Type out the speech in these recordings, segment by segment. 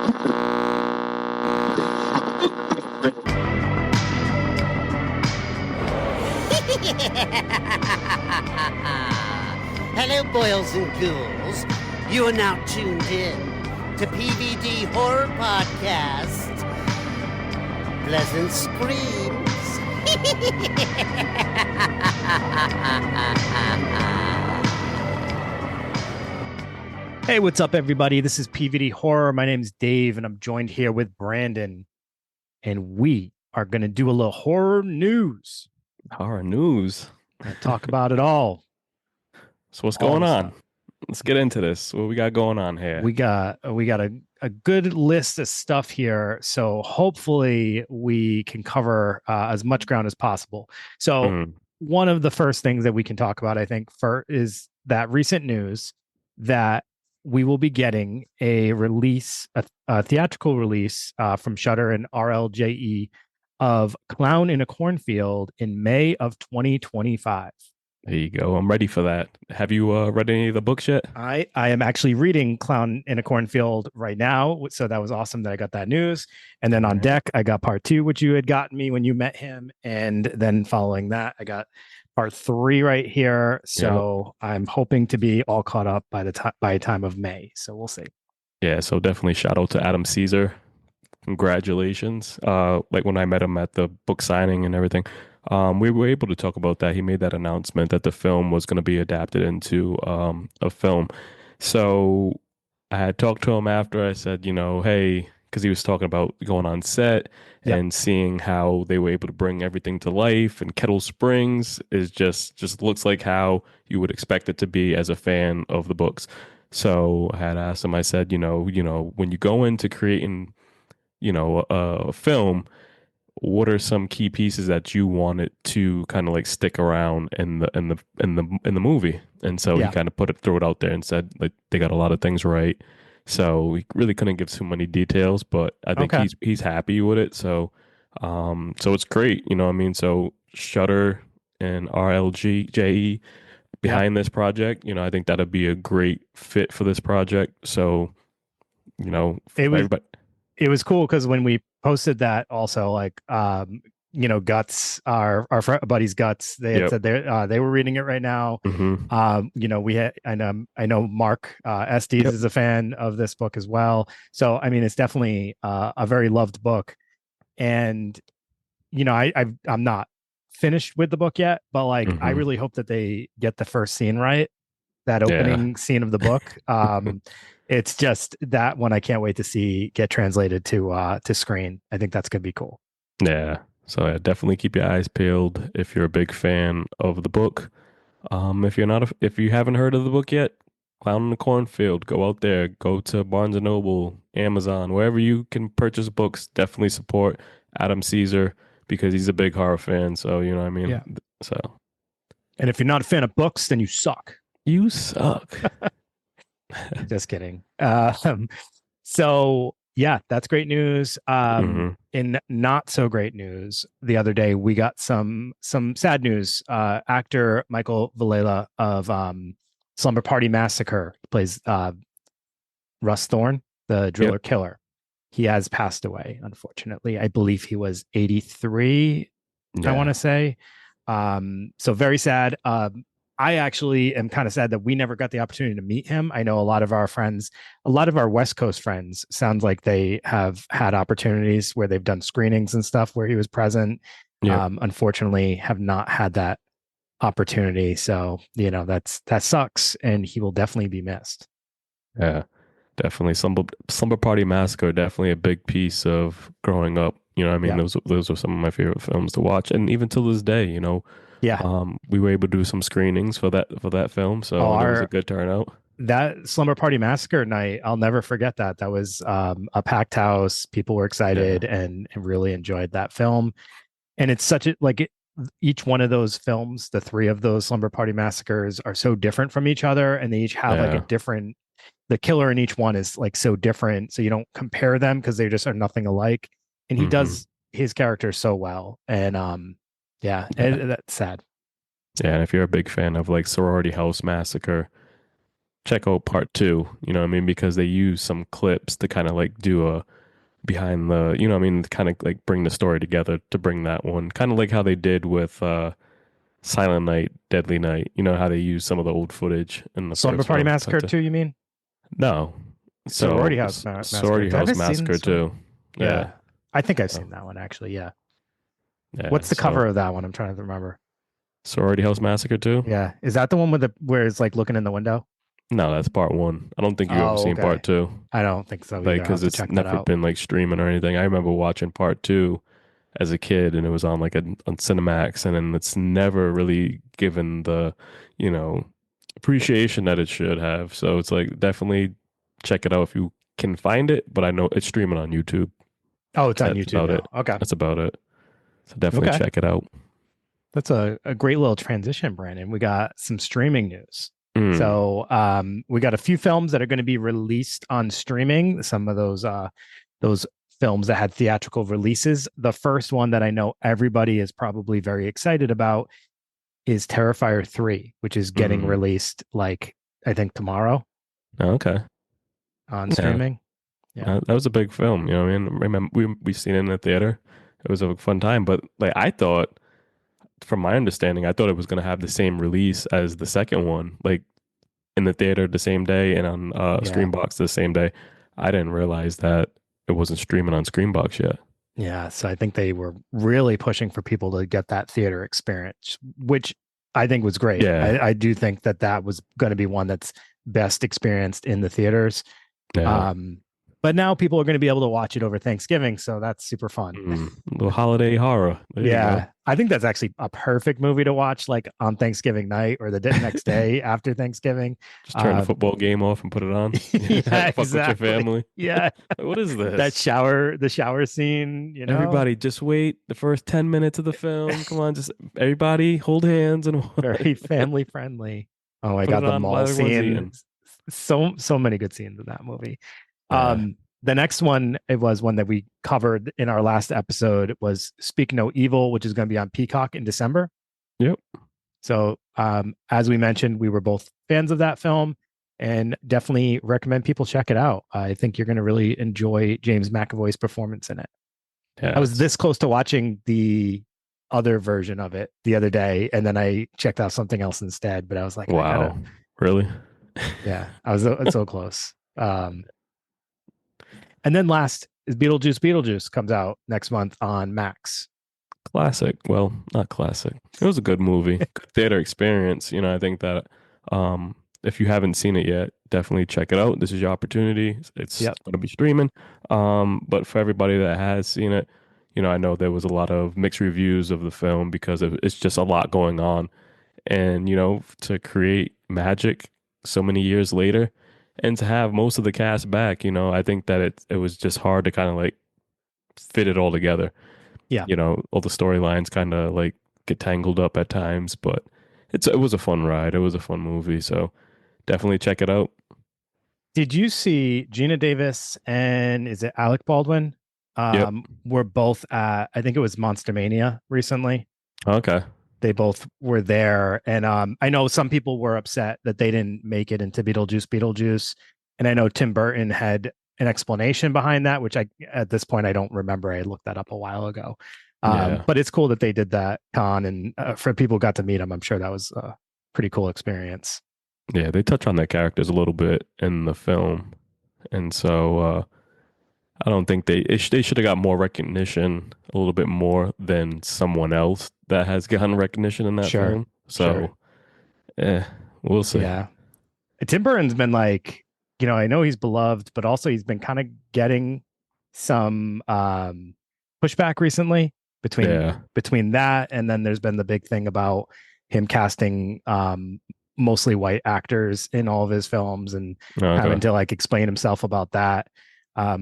Hello, boils and ghouls. You are now tuned in to PVD Horror Podcast. Pleasant screams. Hey, what's up, everybody? This is PVD Horror. My name's Dave, and I'm joined here with Brandon. And we are going to do a little horror news. Horror news. Talk about it all. So what's going on? Let's get into this. What we got going on here? We got a good list of stuff here. So hopefully we can cover as much ground as possible. So one of the first things that we can talk about, I think, is that recent news that we will be getting a theatrical release from Shudder and RLJE of Clown in a Cornfield in May of 2025. There you go. I'm ready for that. Have you read any of the books yet? I am actually reading Clown in a Cornfield right now. So that was awesome that I got that news. And then on deck, I got part 2, which you had gotten me when you met him. And then following that, I got part 3 right here. So I'm hoping to be all caught up by the time of May. So we'll see. Yeah. So definitely shout out to Adam Caesar. Congratulations. Like when I met him at the book signing and everything, we were able to talk about that. He made that announcement that the film was going to be adapted into a film. So I had talked to him after. I said, hey, because he was talking about going on set and seeing how they were able to bring everything to life. And Kettle Springs is just looks like how you would expect it to be as a fan of the books. So I had asked him, I said, when you go into creating, a film, what are some key pieces that you wanted to kind of like stick around in the movie? And so he kind of threw it out there and said like they got a lot of things right. So we really couldn't give too many details, but I think he's happy with it. So so it's great, you know what I mean? So Shudder and RLJE behind this project, I think that'd be a great fit for this project. So, everybody. It was cool because when we posted that also, like, Guts, our buddies Guts, they had said they were reading it right now. We had, and I know Mark Estes is a fan of this book as well. So, I mean, it's definitely a very loved book. And, I'm not finished with the book yet, but like, I really hope that they get the first scene right. That opening scene of the book. It's just that one I can't wait to see get translated to screen. I think that's going to be cool. Yeah. So definitely keep your eyes peeled if you're a big fan of the book. If you haven't heard of the book yet, Clown in the Cornfield, go out there, go to Barnes and Noble, Amazon, wherever you can purchase books. Definitely support Adam Caesar because he's a big horror fan. So, you know what I mean? Yeah. So, and if you're not a fan of books, then you suck. You suck. Just kidding. So yeah, that's great news. In not so great news, the other day we got some sad news. Actor Michael Villela of Slumber Party Massacre plays Russ Thorne, the driller killer. He has passed away, unfortunately. I believe he was 83. I want to say. So very sad. I actually am kind of sad that we never got the opportunity to meet him. I know a lot of our West Coast friends sounds like they have had opportunities where they've done screenings and stuff where he was present. Unfortunately, have not had that opportunity. So, that sucks, and he will definitely be missed. Yeah, definitely. Slumber Party Massacre, definitely a big piece of growing up. You know what I mean? Those were some of my favorite films to watch. And even till this day, we were able to do some screenings for that film, so it was a good turnout. That Slumber Party Massacre night, I'll never forget that. That was a packed house. People were excited and really enjoyed that film. And it's such each one of those films, the 3 of those Slumber Party Massacres are so different from each other, and they each have like a different. The killer in each one is like so different, so you don't compare them because they just are nothing alike. And he does his character so well, and that's sad. Yeah, and if you're a big fan of like Sorority House Massacre, check out part two. You know what I mean? Because they use some clips to kind of like do a behind the, you know what I mean, kind of like bring the story together to bring that one. Kind of like how they did with Silent Night, Deadly Night. You know how they use some of the old footage in the Slumber first Party film. Massacre 2, you mean? No. Sorority So House Massacre. Sorority Have I House seen Massacre this one? too. Yeah. Yeah. I think I've So, seen that one actually. Yeah. yeah. What's the So cover of that one? I'm trying to remember. Sorority House Massacre too? Yeah. Is that the one with the where it's like looking in the window? No, that's part one. I don't think you've ever Oh, seen okay. part two. I don't think so Like, either. I'll have because to it's check that never out. been like streaming or anything. I remember watching part two as a kid, and it was on like on Cinemax, and then it's never really given the, you know, appreciation that it should have. So it's like definitely check it out if you can find it. But I know it's streaming on YouTube. Oh, it's on That's YouTube about now. it. Okay. That's about it. So definitely Okay. check it out. That's a great little transition, Brandon. We got some streaming news. Mm. So we got a few films that are going to be released on streaming. Some of those films that had theatrical releases. The first one that I know everybody is probably very excited about is Terrifier 3, which is getting Mm. released like I think tomorrow Okay. on Yeah. streaming. Yeah. That was a big film. You know what I mean? Remember we seen it in the theater. It was a fun time. But like I thought, from my understanding, I thought it was gonna have the same release as the second one, like in the theater the same day and on Yeah. Screenbox the same day. I didn't realize that it wasn't streaming on Screenbox yet. Yeah, so I think they were really pushing for people to get that theater experience, which I think was great. Yeah. I do think that that was going to be one that's best experienced in the theaters. Yeah. But now people are going to be able to watch it over Thanksgiving, so that's super fun. A little holiday horror. There you Yeah, go. I think that's actually a perfect movie to watch, like on Thanksgiving night or the next day after Thanksgiving. Just turn the football game off and put it on. Yeah, Fuck with your exactly. family. Yeah, Like, what is that this? the shower scene. Everybody, just wait the first 10 minutes of the film. Come on, just everybody hold hands and Very family friendly. Oh my put god, it the on while mall everyone's scene. eating. So many good scenes in that movie. Yeah. The next one, it was one that we covered in our last episode, was Speak No Evil, which is going to be on Peacock in December. Yep. So as we mentioned, we were both fans of that film and definitely recommend people check it out. I think you're going to really enjoy James McAvoy's performance in it. Yeah. I was this close to watching the other version of it the other day, and then I checked out something else instead. But I was like, wow. Really? yeah, I was so close. And then last is Beetlejuice. Beetlejuice comes out next month on Max. Classic. Well, not classic. It was a good movie. Good theater experience. You know, I think that if you haven't seen it yet, definitely check it out. This is your opportunity. It's Yep. going to be streaming. But for everybody that has seen it, you know, I know there was a lot of mixed reviews of the film because it's just a lot going on. And, you know, to create magic so many years later and to have most of the cast back, you know, I think that it was just hard to kind of like fit it all together. Yeah. You know, all the storylines kind of like get tangled up at times, but it was a fun ride. It was a fun movie, so definitely check it out. Did you see Gina Davis and is it Alec Baldwin? Yep. Were both at, I think it was Monster Mania recently. Okay. They both were there. And I know some people were upset that they didn't make it into Beetlejuice. And I know Tim Burton had an explanation behind that, which at this point I don't remember. I looked that up a while ago. Yeah. But it's cool that they did that con, and for people who got to meet him, I'm sure that was a pretty cool experience. Yeah, they touch on their characters a little bit in the film, and so I don't think they should have got more recognition, a little bit more than someone else that has gotten recognition in that Sure. film. So, we'll see. Yeah, Tim Burton's been like, I know he's beloved, but also he's been kind of getting some pushback recently between that, and then there's been the big thing about him casting mostly white actors in all of his films and having to like explain himself about that.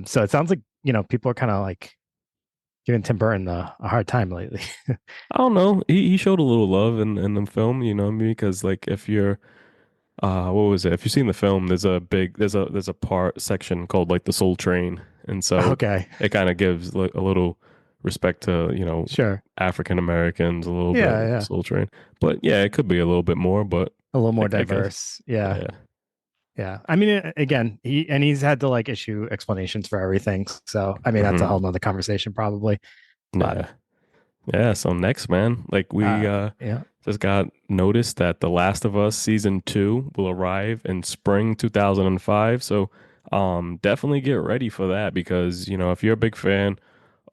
So it sounds like people are kind of like giving Tim Burton a hard time lately. I don't know. He showed a little love in the film, you know, because like if you're what was it? If you've seen the film, there's a part section called like the Soul Train, and so okay, it kind of gives like a little respect to sure, African Americans a little yeah, bit. Soul Train, but yeah, it could be a little bit more, but a little more diverse. Yeah. Yeah. I mean, again, he's had to like issue explanations for everything. So, I mean, that's a whole nother conversation probably. But Yeah. Yeah. So next, man, like we yeah. just got notice that The Last of Us season 2 will arrive in spring 2005. So definitely get ready for that because, if you're a big fan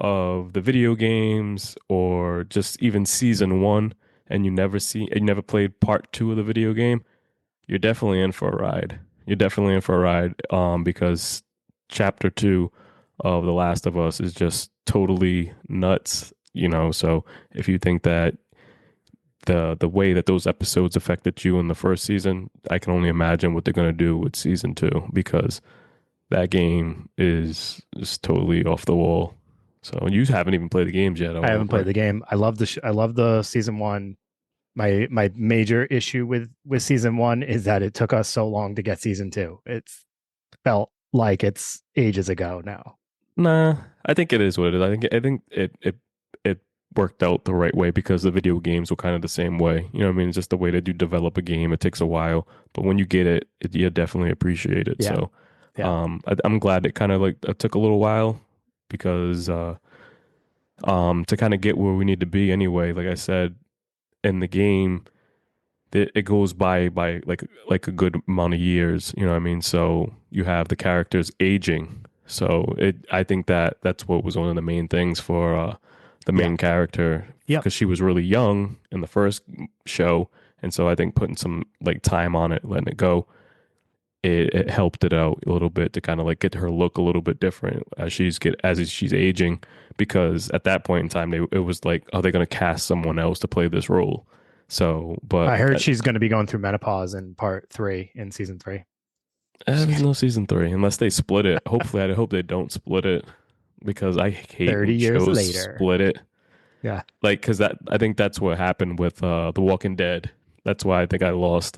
of the video games or just even season 1 and you never played part 2 of the video game, you're definitely in for a ride. You're definitely in for a ride because chapter 2 of The Last of Us is just totally nuts. So if you think that the way that those episodes affected you in the first season, I can only imagine what they're going to do with season 2 because that game is just totally off the wall. So you haven't even played the games yet, I I don't haven't look played like. the game. I love I love the season 1. My major issue with season 1 is that it took us so long to get season 2. It's felt like it's ages ago now. Nah, I think it is what it is. I think it worked out the right way because the video games were kind of the same way. You know what I mean? It's just the way that you develop a game. It takes a while, but when you get it you definitely appreciate it. Yeah. So, Yeah. I'm glad it kind of like it took a little while because to kind of get where we need to be anyway. Like I said in the game, it goes by like a good amount of years, you know what I mean? So you have the characters aging. So I think that that's what was one of the main things for the Yeah. main character Yep. because she was really young in the first show, and so I think putting some like time on it, letting it go, it helped it out a little bit to kind of like get her look a little bit different as she's aging because at that point in time it was like, are they going to cast someone else to play this role? So, but I heard she's going to be going through menopause in part 3 in season 3. there's no season 3 unless they split it. Hopefully, I hope they don't split it because I hate 30 when years shows later. split it. Yeah. Like, because I think that's what happened with The Walking Dead. That's why I think I got lost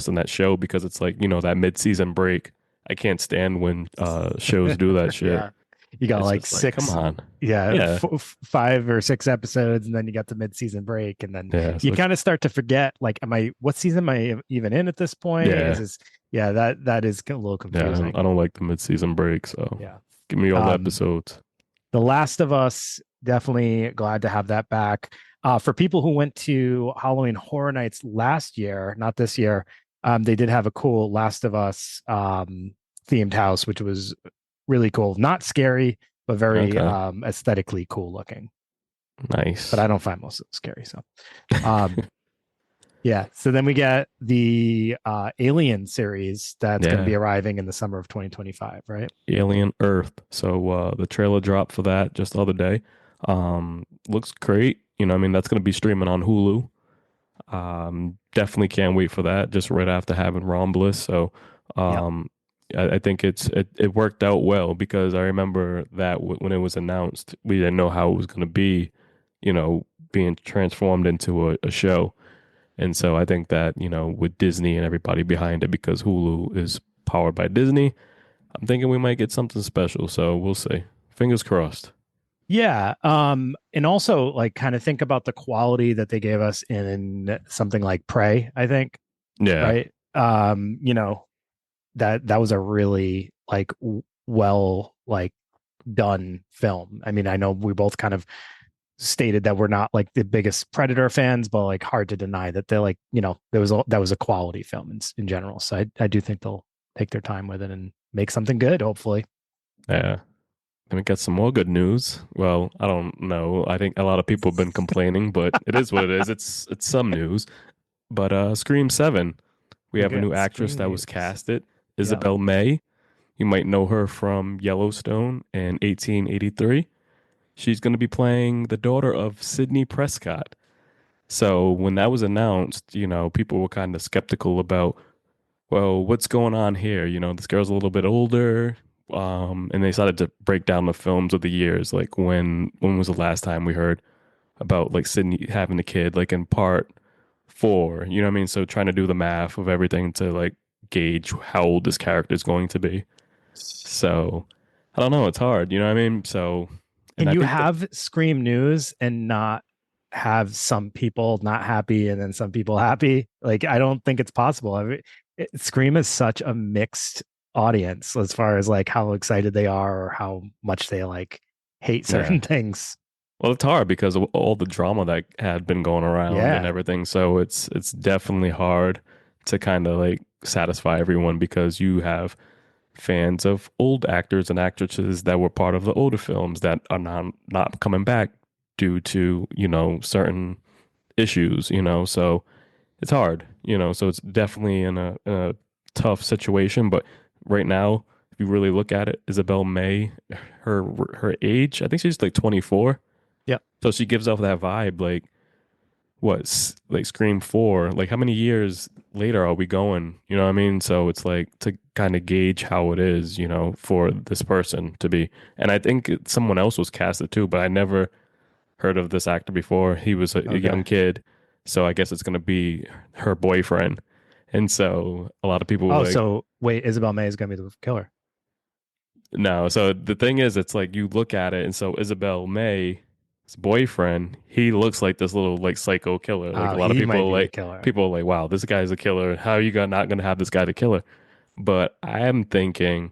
in that show because it's like, that mid-season break. I can't stand when shows do that shit. Yeah. You got It's like just like, come on. yeah, Yeah. 5 or 6 episodes, and then you got the mid-season break, and then Yeah. you So, kind of start to forget, like, what season am I even in at this point? Is yeah. this, yeah, that is a little Yeah. confusing. I don't like the mid-season break. So Yeah. give me all the Um, episodes. The Last of Us, definitely glad to have that back. For people who went to Halloween Horror Nights last year, not this year, they did have a cool Last of Us themed house, which was really cool. Not scary, but very Okay. aesthetically cool looking. But Nice. I don't find most of it scary. So, um, yeah. So then we get the Alien series that's going to be Yeah. arriving in the summer of 2025, right? Alien Earth. So the trailer dropped for that just the other day. Looks great. I mean, that's going to be streaming on Hulu. Definitely can't wait for that. Just right after having Romulus. So Yep. I think it worked out well because I remember that when it was announced, we didn't know how it was going to be, being transformed into a show. And so I think that, with Disney and everybody behind it, because Hulu is powered by Disney, I'm thinking we might get something special. So we'll see. Fingers crossed. Yeah. And also like kind of think about the quality that they gave us in something like Prey, I think, Yeah. right? That was a really like well like done film. I mean, I know we both kind of stated that we're not like the biggest Predator fans, but like hard to deny that they're like, that was a quality film in general. So I do think they'll take their time with it and make something good, hopefully. Yeah. Then we got some more good news. Well, I don't know. I think a lot of people have been complaining, but it is what it is. It's some news. But Scream 7, we We have a got new actress Scream that was news. casted, Yeah. Isabel May. You might know her from Yellowstone in 1883. She's going to be playing the daughter of Sidney Prescott. So when that was announced, people were kind of skeptical about, well, what's going on here? This girl's a little bit older. And they started to break down the films of the years. Like when was the last time we heard about like Sydney having a kid, like in part 4, you know what I mean? So trying to do the math of everything to like gauge how old this character is going to be. So I don't know, it's hard, you know what I mean? So, and Can I you think that, have Scream news and not have some people not happy and then some people happy? Like, I don't think it's possible. Scream is such a mixed audience as far as like how excited they are or how much they like hate Yeah. certain things. Well, it's hard because of all the drama that had been going around and Yeah. everything. So it's definitely hard to kind of like satisfy everyone because you have fans of old actors and actresses that were part of the older films that are not coming back due to, certain issues, so it's hard, so it's definitely in a tough situation. But right now, if you really look at it, Isabel May, her her age, I think she's like 24. Yep. So she gives off that vibe like like Scream 4, like how many years later are we going? You know what I mean? So it's like to kind of gauge how it is, for this person to be. And I think someone else was casted too, but I never heard of this actor before. He was a young Okay. kid. So I guess it's going to be her boyfriend. And so a lot of people were Oh, like, so wait, Isabel May is gonna be the killer. no. So the thing is, it's like you look at it, and so Isabel May's boyfriend, he looks like this little like psycho killer. Like Oh, a lot of he might people be the like killer. people are like, wow, this guy's a killer. How are you not gonna have this guy the killer? But I am thinking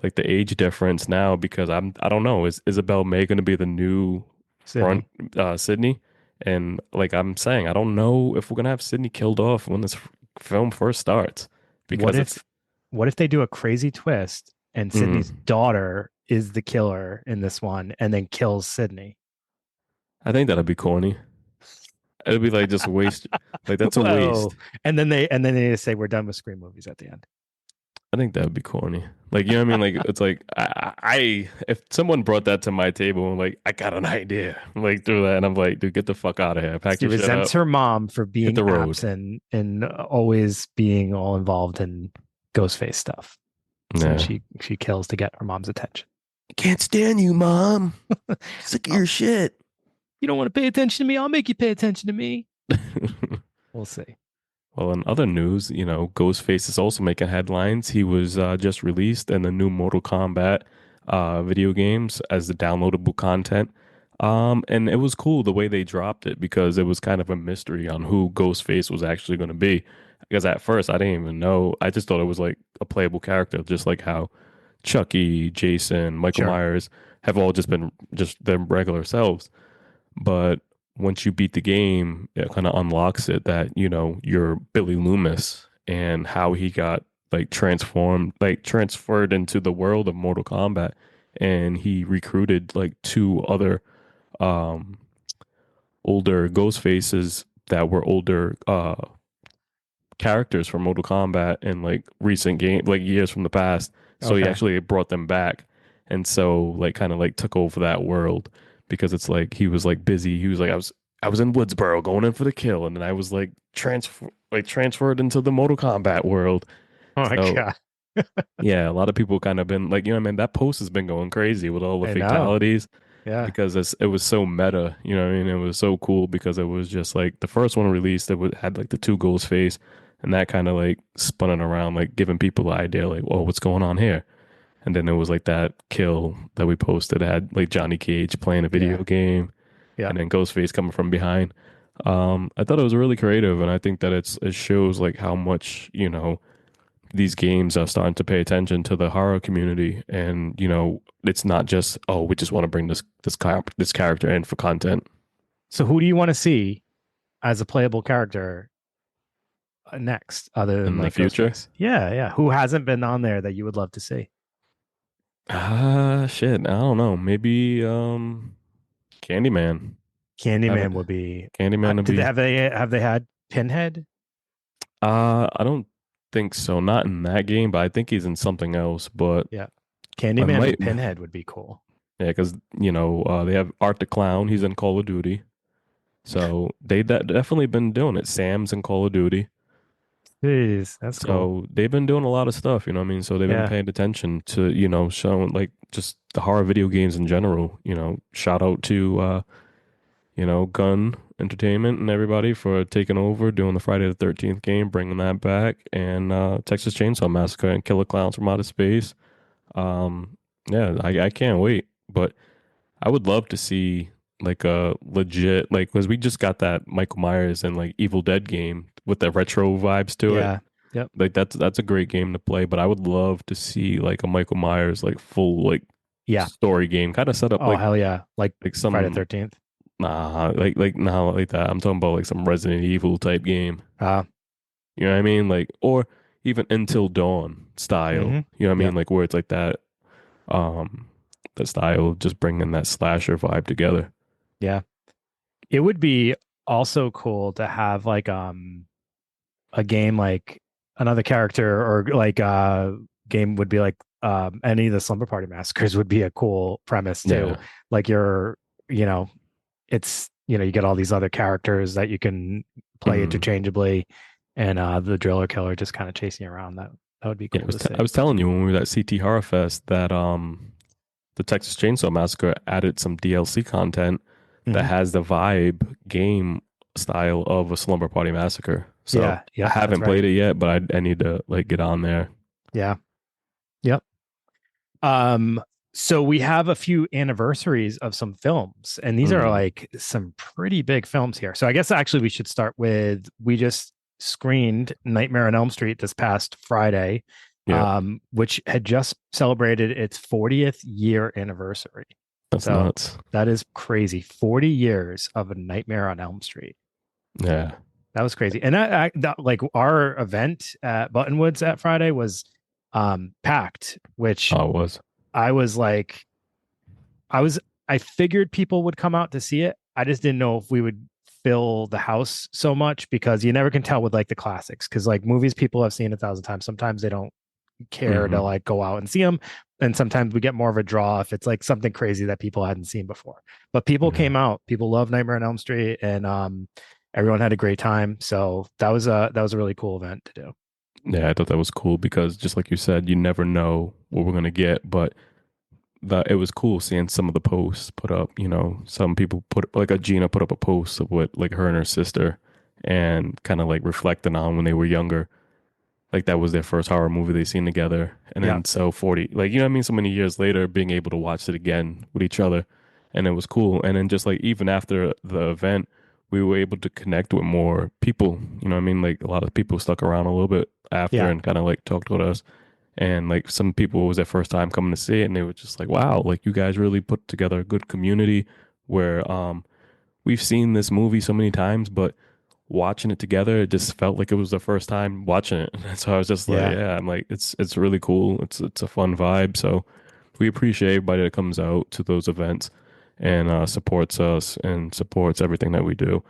like the age difference now because I don't know, is Isabel May gonna be the new front Sydney. Sydney? And like I'm saying, I don't know if we're gonna have Sydney killed off when this film first starts What because it's if what if they do a crazy twist and Sydney's mm, daughter is the killer in this one and then kills Sydney? I think that'd be corny. It'd be like just a waste. Like that's a Whoa. waste. And then they just say we're done with Scream movies at the end. I think that would be corny. Like you know what I mean? Like it's like if someone brought that to my table and like I got an idea, like through that, and I'm like, dude, get the fuck out of here. Pack She your shit resents up, her mom for hit being the road. absent and always being all involved in Ghostface stuff. So Yeah. she kills to get her mom's attention. Can't stand you, mom. Sick of Oh, your shit. you don't want to pay attention to me? I'll make you pay attention to me. We'll see. Well, in other news, Ghostface is also making headlines. He was just released in the new Mortal Kombat video games as the downloadable content. And it was cool the way they dropped it because it was kind of a mystery on who Ghostface was actually going to be. Because at first I didn't even know. I just thought it was like a playable character, just like how Chucky, Jason, Michael Sure. Myers have all just been just their regular selves. But once you beat the game, it kind of unlocks it that, you're Billy Loomis and how he got like transformed, like transferred into the world of Mortal Kombat. And he recruited like two other um older ghost faces that were older characters from Mortal Kombat in like recent game, like years from the past. So he Okay. actually brought them back, and so like kind of like took over that world because it's like he was like busy. He was like I was in Woodsboro going in for the kill, and then I was like transferred into the Mortal Kombat world. Oh my So God. yeah, a lot of people kind of been like, I mean, that post has been going crazy with all the I know. fatalities Yeah. because it was so meta, I mean, it was so cool because it was just like the first one released, had like the two ghost face, and that kind of like spun it around, like giving people the idea, like, oh, what's going on here? And then there was like that kill that we posted had like Johnny Cage playing a Yeah. video game, Yeah. and then Ghostface coming from behind. I thought it was really creative, and I think that it shows like how much these games are starting to pay attention to the horror community, and it's not just, oh, we just want to bring this character in for content. So who do you want to see as a playable character next, other than In the like future. Ghostface? Yeah, yeah. Who hasn't been on there that you would love to see? Shit, I don't know, maybe Candyman. Have it. Candyman would be. Candyman would Did they be. have they had Pinhead? I don't think so, not in that game, but I think he's in something else. But Yeah, I Candyman might, with Pinhead would be cool. yeah, because they have Art the Clown, he's in Call of Duty, so they definitely been doing it. Sam's in Call of Duty. Jeez, that's cool. So they've been doing a lot of stuff, you know what I mean? So they've been Yeah, paying attention to, showing like just the horror video games in general, shout out to Gun Entertainment and everybody for taking over, doing the Friday the 13th game, bringing that back, and Texas Chainsaw Massacre and Killer Clowns from Outer Space. Um yeah, I can't wait. But I would love to see like a legit, like, because we just got that Michael Myers and like Evil Dead game with the retro vibes to it. yeah. Yep. Like that's a great game to play, but I would love to see like a Michael Myers like full like Yeah. story game kind of set up Oh hell yeah! Like Friday some 13th. like that. I'm talking about like some Resident Evil type game. Uh, You know what I mean? Like or even Until Dawn style. mm-hmm. You know what I Yep. mean? Like where it's like um that style of just bringing that slasher vibe together. Yeah. It would be also cool to have like a game like another character or like game would be like any of the Slumber Party Massacres would be a cool premise too. Yeah. Like you know, it's you get all these other characters that you can play Mhm. interchangeably, and the driller killer just kind of chasing you around. That would be Yeah, cool to I see. was telling you when we were at CT Horror Fest that the Texas Chainsaw Massacre added some DLC content that Mhm. has the vibe game style of a Slumber Party Massacre. So Yeah, I yep, that's haven't right. played it yet, but I need to like get on there. Yeah, yep. Um, so we have a few anniversaries of some films, and these are Mm, like some pretty big films here. So I guess actually we should start with we just screened Nightmare on Elm Street this past Friday, yeah, which had just celebrated its 40th year anniversary. that's So nuts. that is crazy. 40 years of a Nightmare on Elm Street. Yeah. That was crazy. And like our event at Buttonwoods that Friday was packed, which Oh, it was. I was like, I was, I figured people would come out to see it. I just didn't know if we would fill the house so much because you never can tell with like the classics. Cause like movies people have seen 1,000 times. Sometimes they don't care to Hmm. like go out and see them. And sometimes we get more of a draw if it's like something crazy that people hadn't seen before. But people Yeah. came out. People love Nightmare on Elm Street, and everyone had a great time. So that was a really cool event to do. Yeah, I thought that was cool because just like you said, you never know what we're gonna get, but it was cool seeing some of the posts put up. You know, some people put like a Gina put up a post of what like her and her sister and kind of like reflecting on when they were younger. Like that was their first horror movie they seen together. And Yeah, then so 40, like, you know what I mean? So many years later, being able to watch it again with each other. And it was cool. And then just like even after the event, we were able to connect with more people. You know what I mean? Like a lot of people stuck around a little bit after yeah, and kind of like talked with us. And like some people it was their first time coming to see it and they were just like, wow, like you guys really put together a good community where we've seen this movie so many times, but watching it together, it just felt like it was the first time watching it. And so I was just like, yeah. yeah, I'm like, it's really cool. It's a fun vibe. So we appreciate everybody that comes out to those events and supports us and supports everything that we do.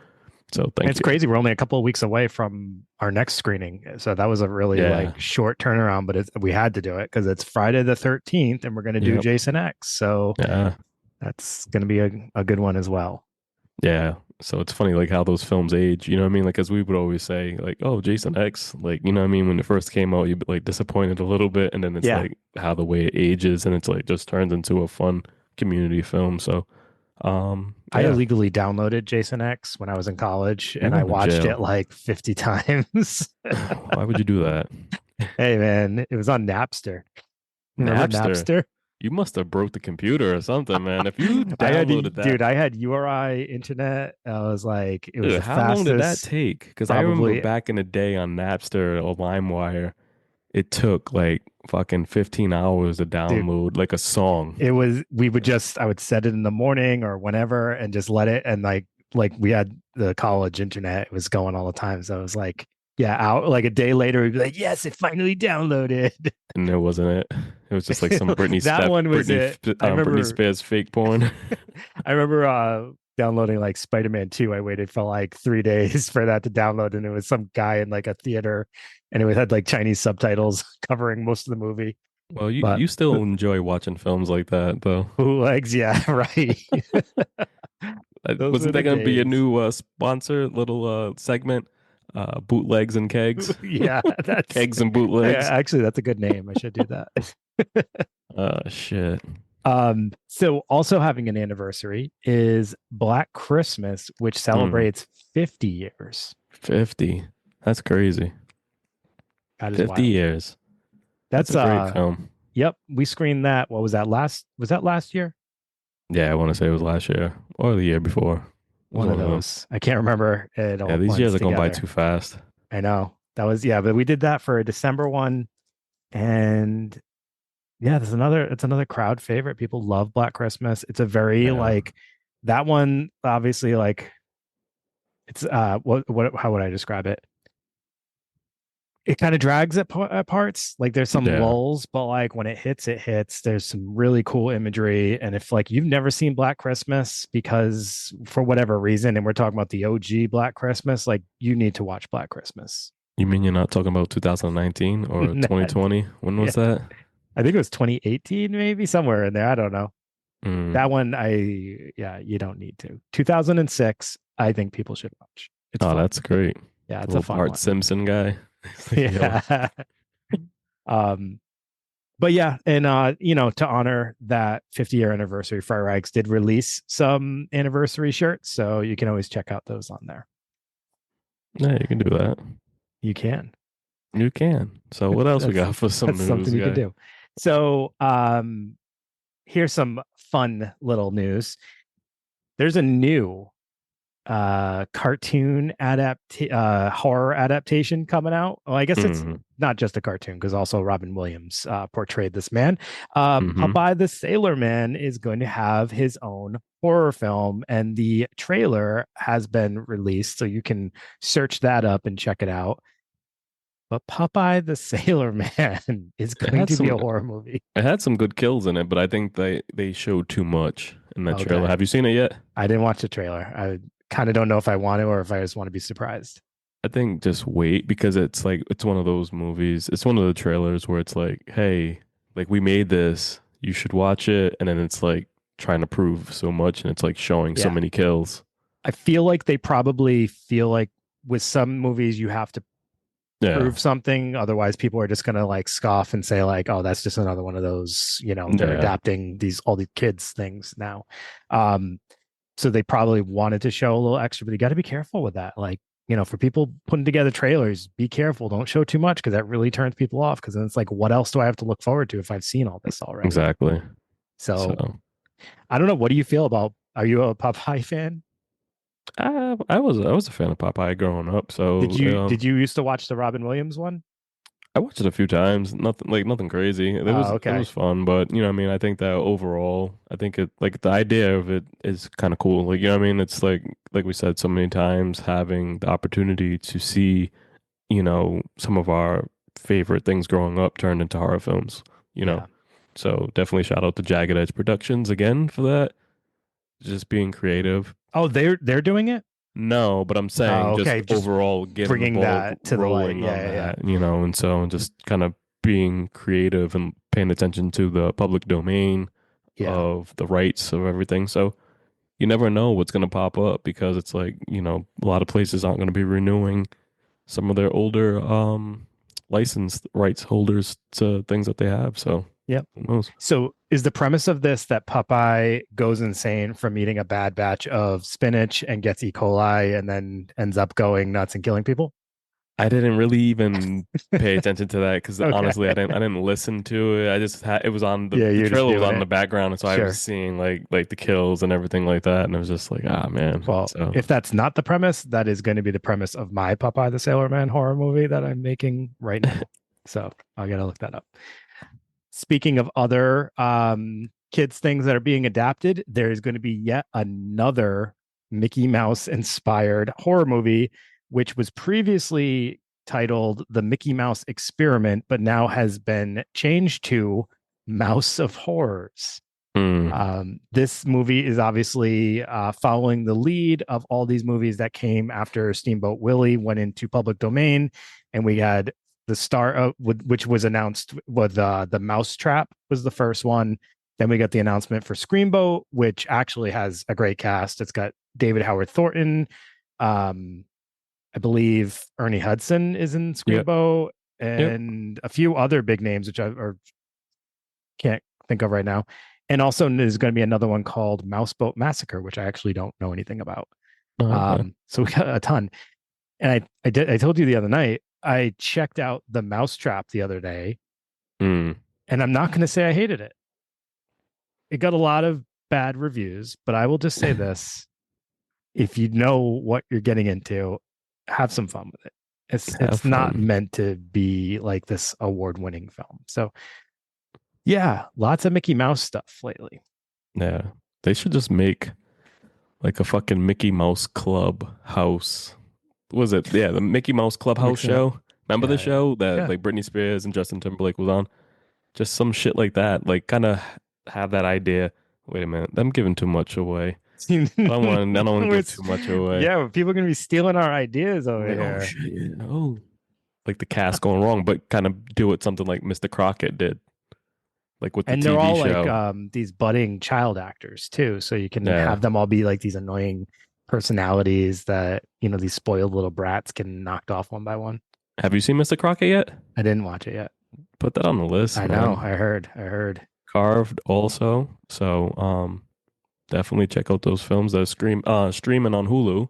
So And thank it's you. crazy. We're only a couple of weeks away from our next screening, so that was a really Yeah. like short turnaround. But we had to do it because it's Friday the 13th, and we're going to do Yep. Jason X. So Yeah. that's going to be a good one as well. Yeah. So it's funny like how those films age, you know what I mean? Like as we would always say, like, oh, Jason X, like, you know what I mean? When it first came out, you'd be like disappointed a little bit, and then it's Yeah, like how the way it ages and it's like just turns into a fun community film. So I yeah, illegally downloaded Jason X when I was in college, you're and I going to watched it jail. like 50 times. Why would you do that? Hey man, it was on Napster. Remember Napster. Napster? You must have broke the computer or something, man. If you I had downloaded that, dude, I had URI internet. I was like, it was dude, the how long did that fastest, take? Because I remember probably. back in the day on Napster or LimeWire, it took like fucking 15 hours to Dude, download like a song. I would set it in the morning or whenever and just let it. And like we had the college internet, it was going all the time. So it was like, yeah, out like a day later, we'd be like, yes, it finally downloaded. And it wasn't it. It was just like some That one was it. I Britney remember Spears fake porn. I remember downloading like Spider-Man 2. I waited for like 3 days for that to download, and it was some guy in like a theater, and it had like Chinese subtitles covering most of the movie. Well, But you still enjoy watching films like that, though. bootlegs, yeah, right. Those were Wasn't the that going to be a days. new sponsor little segment? Bootlegs and kegs, Yeah, that's kegs and yeah, bootlegs. actually that's a good name. I should do that. Shit. So also having an anniversary is Black Christmas, which Mm, celebrates 50 years. 50. That's crazy. That is 50 wild. years. That's That's a great film. yep, we screened that. What was that last year? Yeah, I want to say it was last year or the year before. It was One of one of them. those. I can't remember. It Yeah, all these years blends are going by together. too fast. I know. That was but we did that for a December one, and it's another crowd favorite. People love Black Christmas. It's a very Yeah. like that one, obviously, like it's what how would I describe it? It kind of drags at parts. Like there's some Yeah. lulls, but like when it hits, it hits. There's some really cool imagery. And if like you've never seen Black Christmas because for whatever reason, and we're talking about the OG Black Christmas, like you need to watch Black Christmas. You mean you're not talking about 2019 or 2020? When was that? I think it was 2018, maybe somewhere in there. I don't know. Mm. That one, you don't need to. 2006, I think people should watch. It's Oh, fun. that's great. Yeah, it's The a little fun Bart one. Simpson guy. Yeah. But yeah, and to honor that 50-year anniversary, Fire Rags did release some anniversary shirts, so you can always check out those on there. Yeah, you can do that. You can. You can. So what else we got for some That's news? something you can do. So here's some fun little news. There's a new cartoon horror adaptation coming out. Well, I guess it's not just a cartoon because also Robin Williams portrayed this man. Popeye the Sailor Man is going to have his own horror film, and the trailer has been released, so you can search that up and check it out. But Popeye the Sailor Man is going to be a horror movie. It had some good kills in it, but I think they showed too much in that trailer. Have you seen it yet? I didn't watch the trailer. I kind of don't know if I want to or if I just want to be surprised. I think just wait because it's one of those movies. It's one of the trailers where it's like, hey, like we made this, you should watch it, and then it's like trying to prove so much, and it's like showing so many kills. I feel like they probably feel like with some movies you have to prove something, otherwise people are just gonna like scoff and say like, oh, that's just another one of those, they're adapting all these kids things now. So they probably wanted to show a little extra, but you got to be careful with that. Like, for people putting together trailers, be careful. Don't show too much because that really turns people off. Because then it's like, what else do I have to look forward to if I've seen all this already? Exactly. So I don't know. What do you feel about? Are you a Popeye fan? I was a fan of Popeye growing up. So did you used to watch the Robin Williams one? I watched it a few times. Nothing crazy. It was fun, but I mean, I think that overall, I think it like the idea of it is kind of cool. Like, I mean, it's like we said so many times, having the opportunity to see, some of our favorite things growing up turned into horror films. So definitely shout out to Jagged Edge Productions again for that. Just being creative. Oh, they're doing it? No, but I'm saying just overall getting the ball that to rolling the light. on that, and so just kind of being creative and paying attention to the public domain of the rights of everything. So you never know what's going to pop up because it's like, a lot of places aren't going to be renewing some of their older licensed rights holders to things that they have. So who knows? So is the premise of this that Popeye goes insane from eating a bad batch of spinach and gets E. coli and then ends up going nuts and killing people? I didn't really even pay attention to that because honestly, I didn't listen to it. I just had it was on the trailer was on in the background, and so I was seeing like the kills and everything like that, and it was just like, man. Well, if that's not the premise, that is going to be the premise of my Popeye the Sailor Man horror movie that I'm making right now. So I gotta look that up. Speaking of other kids things that are being adapted, there's going to be yet another Mickey Mouse inspired horror movie, which was previously titled The Mickey Mouse Experiment, but now has been changed to Mouse of Horrors. This movie is obviously following the lead of all these movies that came after Steamboat Willie went into public domain, and we had the star which was announced with the Mousetrap was the first one. Then we got the announcement for Screamboat, which actually has a great cast. It's got David Howard Thornton. I believe Ernie Hudson is in Screamboat, and a few other big names, which I can't think of right now. And also there's going to be another one called Mouseboat Massacre, which I actually don't know anything about. So we got a ton. And I told you the other night, I checked out the Mousetrap the other day, and I'm not going to say I hated it. It got a lot of bad reviews, but I will just say this. If you know what you're getting into, have some fun with it. It's not meant to be like this award-winning film. So yeah, lots of Mickey Mouse stuff lately. Yeah. They should just make like a fucking Mickey Mouse Club house. What was it? Yeah, the Mickey Mouse Clubhouse Mixing up. show. Remember the show that Yeah. like Britney Spears and Justin Timberlake was on? Just some shit like that. Like kind of have that idea. Wait a minute, I'm giving too much away. I don't want to give too much away. Yeah, but people are gonna be stealing our ideas over Like, here. oh shit. Oh. Like the cast going wrong, but kind of do it something like Mr. Crockett did. Like with the And TV they're all show. like these budding child actors too. So you can Yeah. have them all be like these annoying personalities that, these spoiled little brats can knocked off one by one. Have you seen Mr. Crockett yet? I didn't watch it yet. Put that on the list. I know. I heard. Carved also. So definitely check out those films that are streaming on Hulu.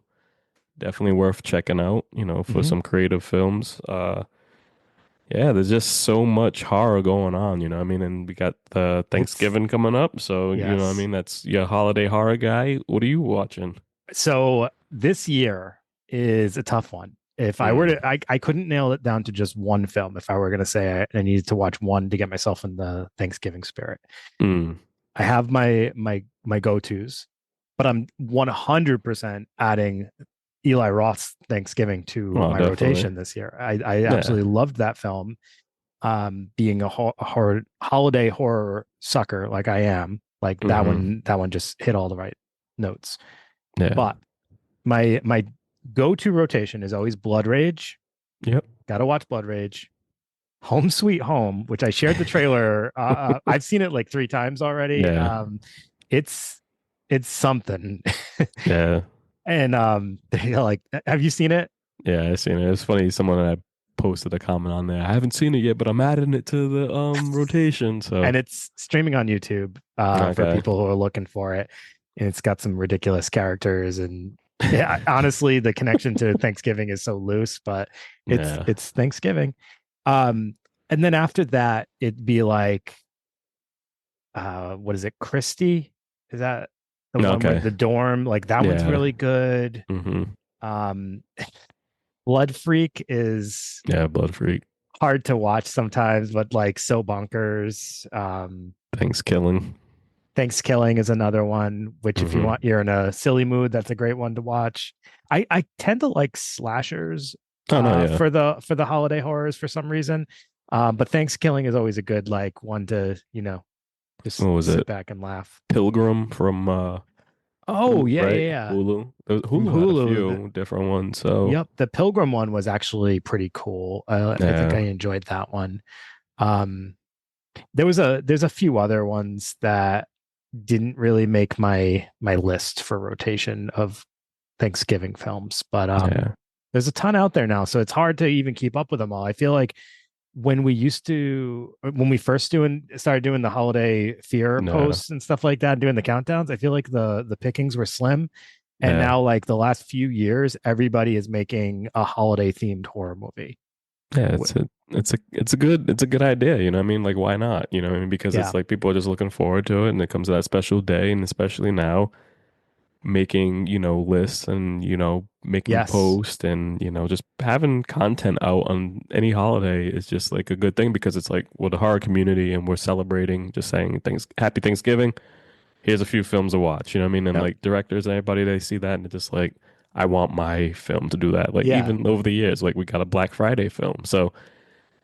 Definitely worth checking out, for some creative films. Yeah, there's just so much horror going on, what I mean? And we got the Thanksgiving coming up. So, Yes. you know what I mean? That's your holiday horror guy. What are you watching? So this year is a tough one. If I were to, I couldn't nail it down to just one film. If I were going to say I needed to watch one to get myself in the Thanksgiving spirit, I have my go-tos, but I'm 100% adding Eli Roth's Thanksgiving to my definitely. Rotation this year. I absolutely loved that film. Being a holiday horror sucker like I am, like that one just hit all the right notes. Yeah. But my go-to rotation is always Blood Rage. Yep. Gotta watch Blood Rage. Home Sweet Home, which I shared the trailer. I've seen it like 3 times already. Yeah. It's something. Yeah. And like, have you seen it? Yeah, I've seen it. It's funny. Someone had posted a comment on there. I haven't seen it yet, but I'm adding it to the rotation. So and it's streaming on YouTube for people who are looking for it. And it's got some ridiculous characters, and yeah, honestly, the connection to Thanksgiving is so loose, but it's Thanksgiving. And then after that, it'd be like, what is it? Christie? Is that the one with the dorm? Like that one's really good. Blood Freak is Blood Freak. Hard to watch sometimes, but like so bonkers. Thanksgiving is another one, which if you're in a silly mood, that's a great one to watch. I tend to like slashers for the holiday horrors for some reason. But Thanksgiving is always a good like one to, just sit back and laugh. Pilgrim from Hulu. Hulu had a few different ones. So yep, the Pilgrim one was actually pretty cool. I think I enjoyed that one. There's a few other ones that didn't really make my list for rotation of Thanksgiving films, but there's a ton out there now, so it's hard to even keep up with them all. I feel like when we first started doing the holiday fear posts and stuff like that, doing the countdowns, I feel like the pickings were slim. And now, like the last few years, everybody is making a holiday themed horror movie. Yeah, it's a good idea, you know what I mean? Like, why not? You know what I mean? Because it's like people are just looking forward to it, and it comes to that special day, and especially now, making lists and making posts and just having content out on any holiday is just like a good thing, because it's like, well, the horror community, and we're celebrating, just saying happy Thanksgiving. Here's a few films to watch, you know what I mean? And like directors and everybody, they see that and it's just like, I want my film to do that. Like even over the years, like we got a Black Friday film. So,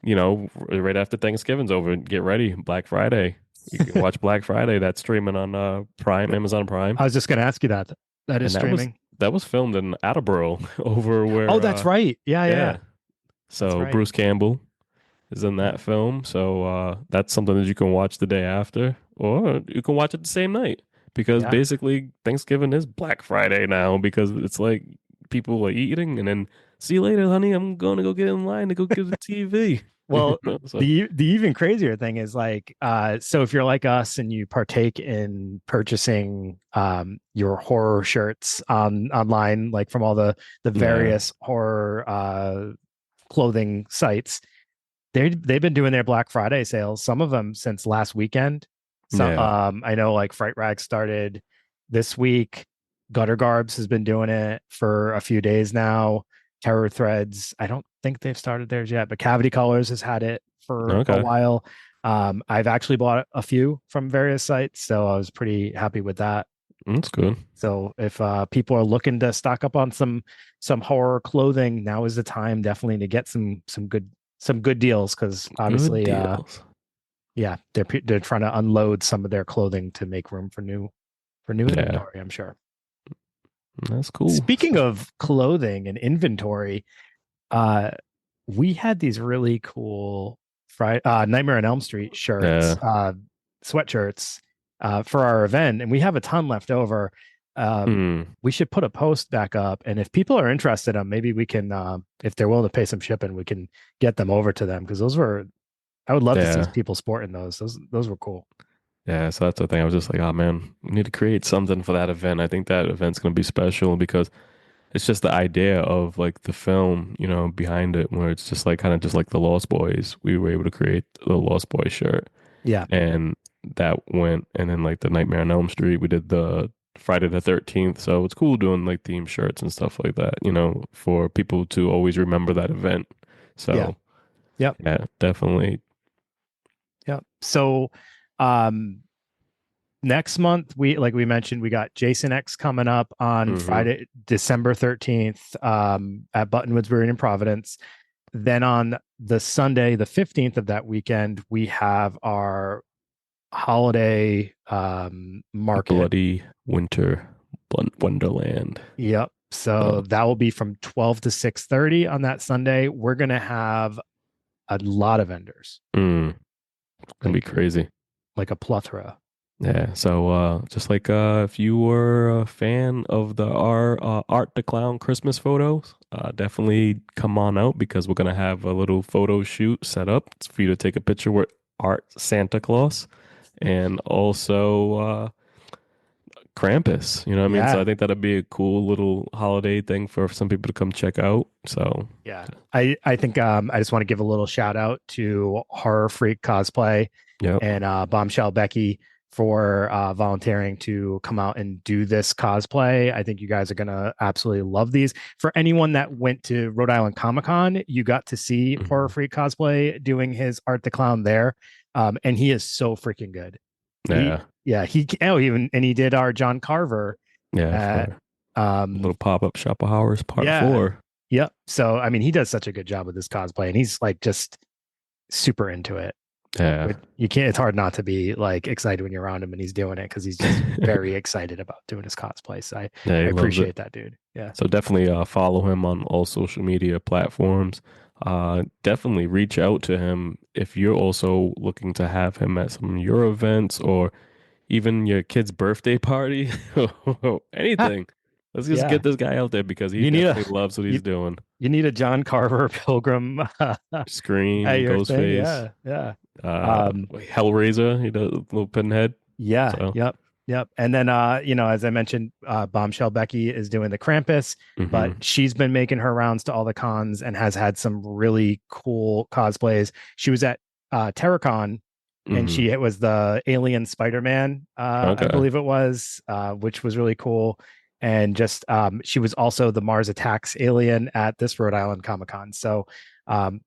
right after Thanksgiving's over, get ready. Black Friday. You can watch Black Friday. That's streaming on Prime, Amazon Prime. I was just going to ask you that. That is streaming. That was filmed in Attleboro over where. Oh, that's right. Yeah. So right. Bruce Campbell is in that film. So that's something that you can watch the day after, or you can watch it the same night. Because basically Thanksgiving is Black Friday now, because it's like people are eating and then, see you later, honey, I'm going to go get in line to go get the TV. Well, the even crazier thing is like, so if you're like us and you partake in purchasing your horror shirts online, like from all the various horror clothing sites, they've been doing their Black Friday sales, some of them since last weekend. So I know like Fright Rag started this week. Gutter Garbs has been doing it for a few days now. Terror Threads, I don't think they've started theirs yet, but Cavity Colors has had it for a Okay. while. I've actually bought a few from various sites, so I was pretty happy with that. That's good. So if people are looking to stock up on some horror clothing, now is the time definitely to get some good deals, because Good obviously deals. yeah, they're trying to unload some of their clothing to make room for new Yeah, inventory, I'm sure. that's cool. Speaking of clothing and inventory, uh we had these really cool Nightmare on Elm Street shirts, Yeah. sweatshirts, for our event, and we have a ton left over. Mm, We should put a post back up, and if people are interested in them, maybe we can, if they're willing to pay some shipping, we can get them over to them, because I would love to see yeah. people sporting those. Those were cool. Yeah. So that's the thing. I was just like, oh man, we need to create something for that event. I think that event's gonna be special because it's just the idea of like the film, behind it, where it's just like kind of just like the Lost Boys. We were able to create the Lost Boys shirt, Yeah, and that went, and then like the Nightmare on Elm Street, we did the Friday the 13th. So it's cool doing like theme shirts and stuff like that, for people to always remember that event. yeah, So yep, yeah, definitely. yep. So, um, next month, like we mentioned, we got Jason X coming up on Hmm. Friday, December 13th, at Buttonwoods Brewing in Providence. Then on the Sunday, the 15th of that weekend, we have our holiday market. Bloody Winter Wonderland. Yep. So So that will be from 12 to 6:30 on that Sunday. We're gonna have a lot of vendors, it's gonna be like crazy. a plethora. Yeah, so just like if you were a fan of our Art the Clown Christmas photos, definitely come on out because we're gonna have a little photo shoot set up for you to take a picture with Art Santa Claus and also Krampus. You know what I mean? So I Yeah. think that'd be a cool little holiday thing for some people to come check out. So Yeah. I think I just want to give a little shout out to Horror Freak Cosplay yep. and Bombshell Becky for volunteering to come out and do this cosplay. I think you guys are gonna absolutely love these. For anyone that went to Rhode Island Comic Con, you got to see Horror Mhm. Freak Cosplay doing his Art the Clown there, and he is so freaking good. He, Yeah, yeah, he did our John Carver yeah, at, for a um, little pop-up shop of horrors part yeah, 4. yep. So I mean, he does such a good job with this cosplay, and he's like just super into it. Yeah. But you can't, it's hard not to be like excited when you're around him and he's doing it, because he's just very excited about doing his cosplay. So I Yeah, he loves it. appreciate that, dude. Yeah. So definitely follow him on all social media platforms. Definitely reach out to him if you're also looking to have him at some of your events or even your kid's birthday party. Anything. Let's just Yeah. get this guy out there because he You need a definitely loves what you, he's doing. you need a John Carver pilgrim at Scream, your thing. Ghostface, Yeah. Yeah. uh, Um, Hellraiser. He does a little pinhead. yeah. So, Yep. Yep. And then as I mentioned, Bombshell Becky is doing the Krampus, but hmm. she's been making her rounds to all the cons and has had some really cool cosplays. She was at Terracon, and Hmm. she was the alien Spider-Man, I Okay. believe it was, which was really cool. And just she was also the Mars Attacks alien at this Rhode Island Comic Con. So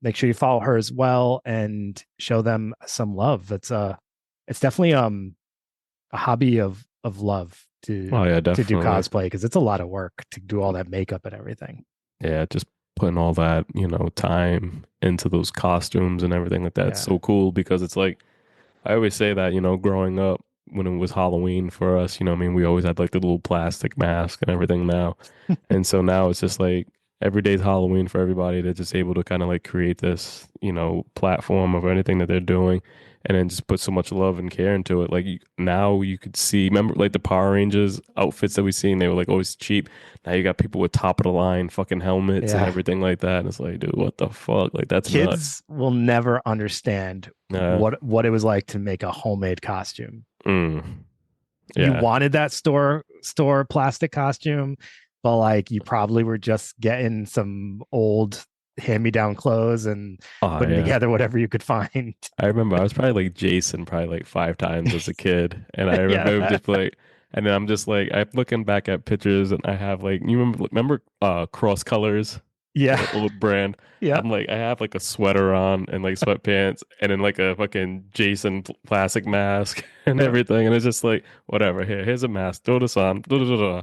make sure you follow her as well and show them some love. It's definitely a hobby of love Oh yeah, to do definitely. cosplay, because it's a lot of work to do all that makeup and everything. Yeah, just putting all that, time into those costumes and everything like that's Yeah. so cool because it's like I always say that, growing up when it was Halloween for us, I mean, we always had like the little plastic mask and everything now. And so now it's just like every day's Halloween for everybody. They're just able to kind of like create this, platform of anything that they're doing and then just put so much love and care into it. Like now you could see, remember like the Power Rangers outfits that we seen, they were like always cheap. Now you got people with top of the line fucking helmets and Yeah. everything like that. And it's like, dude, what the fuck? Like that's nuts. Kids will never understand Uh, what it was like to make a homemade costume. mm, You yeah. wanted that store plastic costume, but like you probably were just getting some old hand-me-down clothes and Oh putting yeah. together whatever you could find. I remember I was probably like Jason probably like 5 times as a kid. And I remember it was Yeah. just like and then I'm just like I'm looking back at pictures and I have like you remember cross colors? Yeah. the old brand. Yeah. I'm like, I have like a sweater on and like sweatpants and then like a fucking Jason plastic mask and Yeah. everything. And it's just like, whatever. Here's a mask. Throw this on. Da, da, da, da.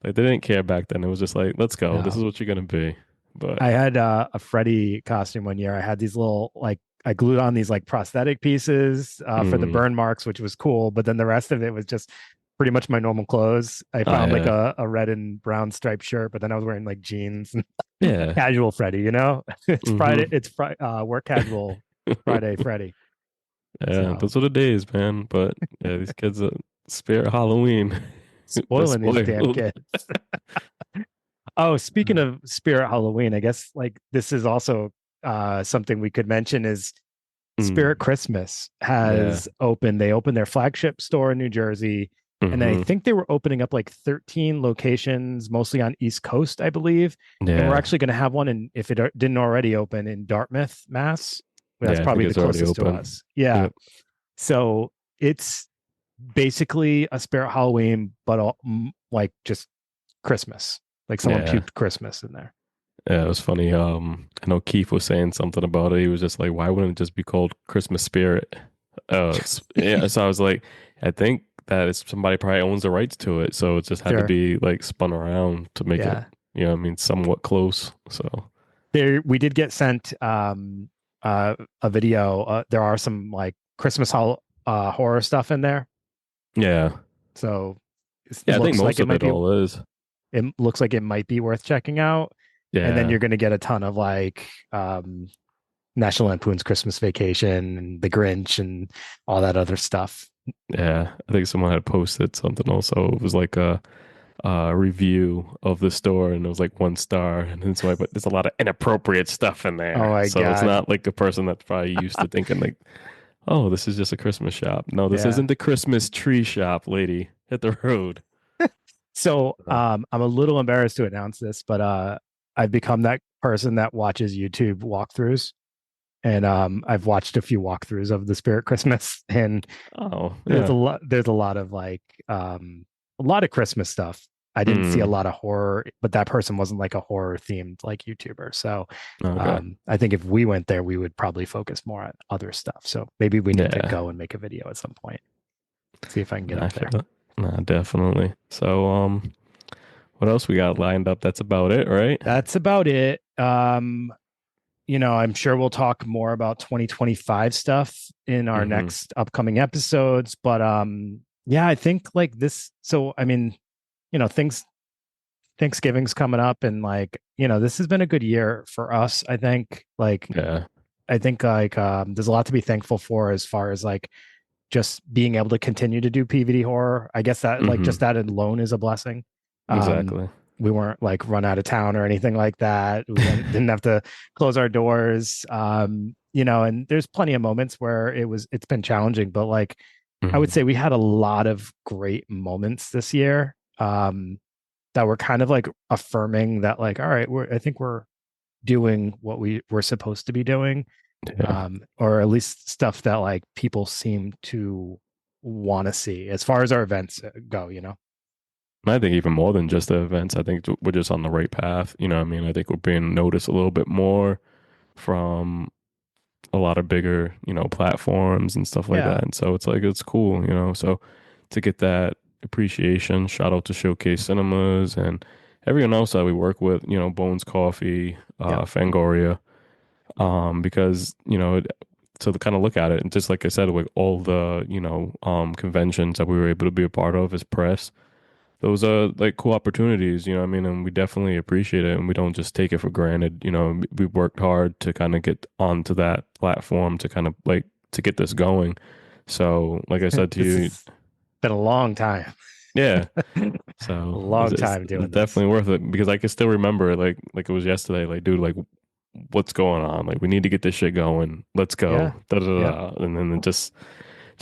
Like they didn't care back then. It was just like, let's go. This No. is what you're gonna be. But I had a Freddy costume one year. I had these little like I glued on these like prosthetic pieces for the mm, burn marks, which was cool. But then the rest of it was just pretty much my normal clothes. I oh found like yeah, a red and brown striped shirt, but then I was wearing like jeans and yeah. casual Freddy. You know, it's Friday. hmm It's work casual Friday Freddy. Yeah, So those are the days, man. But yeah, these kids are spirit Halloween. They're spoiling these damn spoiled. kids. Oh, speaking of Spirit Halloween, I guess like this is also something we could mention is Spirit Mm, Christmas yeah. has opened. They opened their flagship store in New Jersey, and I hmm think they were opening up like 13 locations, mostly on East Coast, I believe. And we're Yeah. actually going to have one in, if it didn't already open, in Dartmouth, Mass. That's Yeah, I think probably the it's already closest to open. us. Yeah. Yep. So it's basically a Spirit Halloween, but like just Christmas. Like someone Yeah. puked Christmas in there. Yeah, it was funny. I know Keith was saying something about it. He was just like, why wouldn't it just be called Christmas Spirit? Yeah, so I was like, I think that it's somebody probably owns the rights to it. So it just had to Sure. be like spun around to make it, Yeah. I mean, somewhat close. So There we did get sent a video. There are some like Christmas horror stuff in there. yeah. So Yeah, I think most of it all is. it looks like it might be worth checking out. And then Yeah. you're going to get a ton of like National Lampoon's Christmas Vacation and The Grinch and all that other stuff. Yeah. I think someone had posted something also. It was like a review of the store and it was like 1 star and then so but there's a lot of inappropriate stuff in Oh there, my so it's God. not like a person that's probably used to thinking like, oh, this is just a Christmas shop. No, this Yeah. isn't the Christmas tree shop, lady. Hit the road. So Uh, I'm a little embarrassed to announce this, but I've become that person that watches YouTube walkthroughs. And I've watched a few walkthroughs of the Spirit Christmas, and oh yeah. there's a lot of like a lot of Christmas stuff. I didn't see a mm, lot of horror, but that person wasn't like a horror themed like YouTuber. So okay. I think if we went there, we would probably focus more on other stuff. So maybe we need to Yeah, go and make a video at some point. See if I can get I up feel there. that. Nah, definitely. So what else we got lined up? That's about it, right? That's about it. I'm sure we'll talk more about 2025 stuff in our Mm-hmm. next upcoming episodes. But yeah, I think like this. So I mean, things Thanksgiving's coming up, and like this has been a good year for us. Yeah. I think like there's a lot to be thankful for as far as like just being able to continue to do PVD horror. I guess that like just Mm-hmm. that alone is a blessing. Um, Exactly. we weren't like run out of town or anything like that. We didn't have to close our doors. And there's plenty of moments where it's been challenging, but like I would Mm-hmm. say we had a lot of great moments this year that were kind of like affirming that like, all right, I think we're doing what we were supposed to be doing, Yeah. or at least stuff that like people seem to want to see as far as our events go. And I think even more than just the events, I think we're just on the right path. You know what I mean? I think we're being noticed a little bit more from a lot of bigger, platforms and stuff like Yeah. that. And so it's like, it's cool. So to get that appreciation, shout out to Showcase Cinemas and everyone else that we work with, Bones Coffee, Yeah. Fangoria, because, to kind of look at it and just like I said, like all the, conventions that we were able to be a part of as press, those are like cool opportunities, you know what I mean? And we definitely appreciate it and we don't just take it for granted. We worked hard to kind of get onto that platform to kind of like to get this going. So, like I said to This you, has been a long time. yeah. A So long time it's doing this. definitely worth it because I can still remember it like it was yesterday. Like, dude, like what's going on? Like, we need to get this shit going. Let's go. Yeah. Da, da, Yep. da. And then it just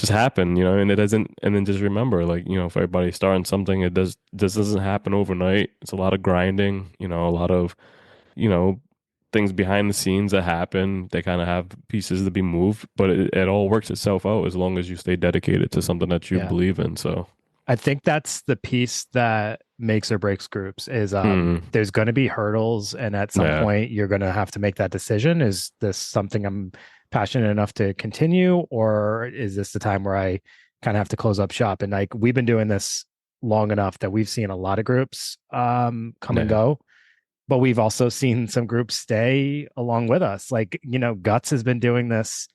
happen, and it doesn't, and then just remember, like, if everybody's starting something, this doesn't happen overnight. It's a lot of grinding, a lot of, you know, things behind the scenes that happen. They kind of have pieces to be moved, but it all works itself out as long as you stay dedicated to something that you Yeah. believe in. So, I think that's the piece that makes or breaks groups is Mm. there's going to be hurdles, and at some Yeah. point you're going to have to make that decision. Is this something I'm passionate enough to continue, or is this the time where I kind of have to close up shop? And like we've been doing this long enough that we've seen a lot of groups come and Yeah. go, but we've also seen some groups stay along with us. Like, you know, Guts has been doing this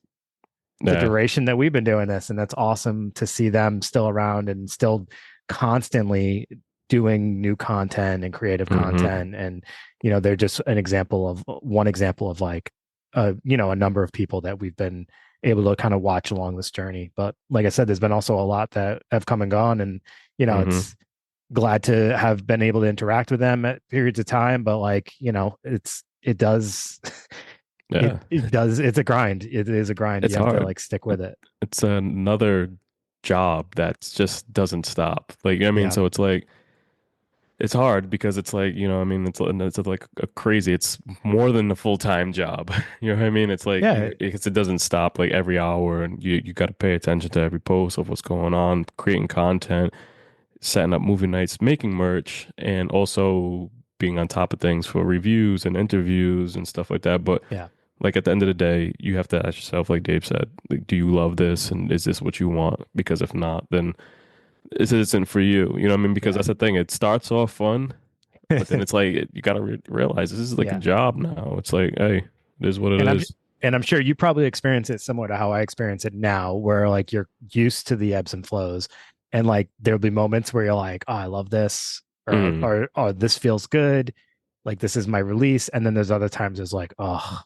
the Yeah. duration that we've been doing this, and that's awesome to see them still around and still constantly doing new content and creative Mhm. content. And you know, they're just an example of one example of like you know, a number of people that we've been able to kind of watch along this journey. But like I said, there's been also a lot that have come and gone, and you know, Mhm. it's glad to have been able to interact with them at periods of time. But like, you know, it does Yeah. it does, it's a grind. It is a grind. It's You have to hard. like stick with it. It's another job that just doesn't stop. Like, you know what I mean? Yeah. So it's like, it's hard because it's like, you know, I mean, it's like a crazy, it's more than a full-time job. You know what I mean? It's like, Yeah. it doesn't stop like every hour, and you got to pay attention to every post of what's going on, creating content, setting up movie nights, making merch, and also being on top of things for reviews and interviews and stuff like that. But Yeah. like at the end of the day, you have to ask yourself, like Dave said, like, do you love this, and is this what you want? Because if not, then this isn't for you. You know what I mean? Because Yeah. that's the thing. It starts off fun, but then it's like you got to realize this is like a Yeah. job now. It's like, hey, it is what it And is. I'm sure you probably experience it similar to how I experience it now, where like you're used to the ebbs and flows, and like there'll be moments where you're like, oh, I love this, Mm. or oh, this feels good, like this is my release. And then there's other times it's like, oh,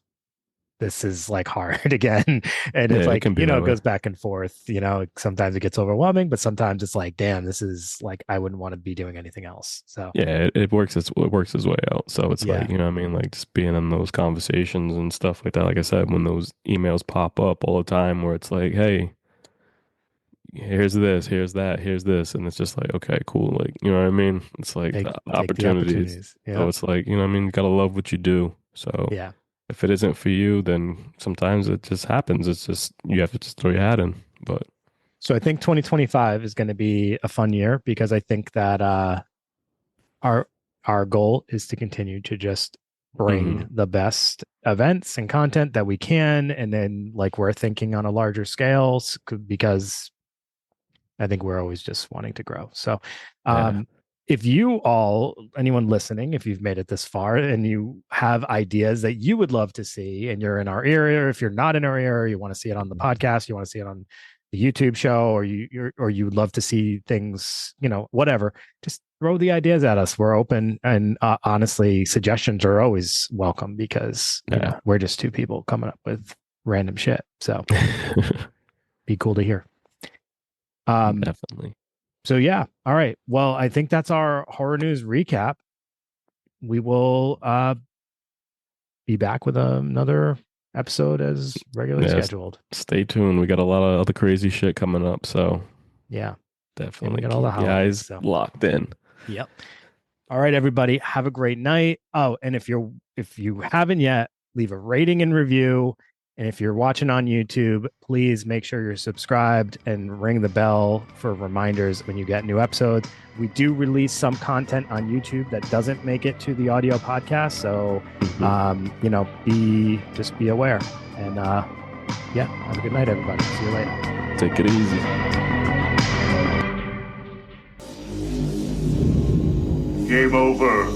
this is like hard again. And it's Yeah, it like, can be you know, that it way. goes back and forth. You know, sometimes it gets overwhelming, but sometimes it's like, damn, this is like, I wouldn't want to be doing anything else. So Yeah, it works. It works its way out. So it's yeah. like, you know what I mean? Like just being in those conversations and stuff like that. Like I said, when those emails pop up all the time where it's like, hey, here's this, here's that, here's this. And it's just like, okay, cool. Like, you know what I mean? It's like Take the opportunities. opportunities. So Yeah. it's like, you know what I mean? You gotta love what you do. So Yeah. if it isn't for you, then sometimes it just happens. It's just, you have to just throw your hat in. But So I think 2025 is going to be a fun year because I think that our our goal is to continue to just bring the best events and content that we can, and then like we're thinking on a larger scale because I think we're always just wanting to grow. So, yeah. if you all, anyone listening, if you've made it this far and you have ideas that you would love to see and you're in our area, or if you're not in our area, you want to see it on the podcast, you want to see it on the YouTube show, or you would love to see things, you know, whatever, just throw the ideas at us. We're open. And honestly, suggestions are always welcome because, you know, we're just two people coming up with random shit. So be cool to hear. Definitely. So yeah. All right. Well, I think that's our horror news recap. We will be back with another episode as regularly scheduled. Stay tuned. We got a lot of other crazy shit coming up. So yeah, definitely got all the keep your eyes locked in. Yep. All right, everybody. Have a great night. Oh, and if you haven't yet, leave a rating and review. And if you're watching on YouTube, please make sure you're subscribed and ring the bell for reminders when you get new episodes. We do release some content on YouTube that doesn't make it to the audio podcast. So, you know, just be aware. And yeah, have a good night, everybody. See you later. Take it easy. Game over.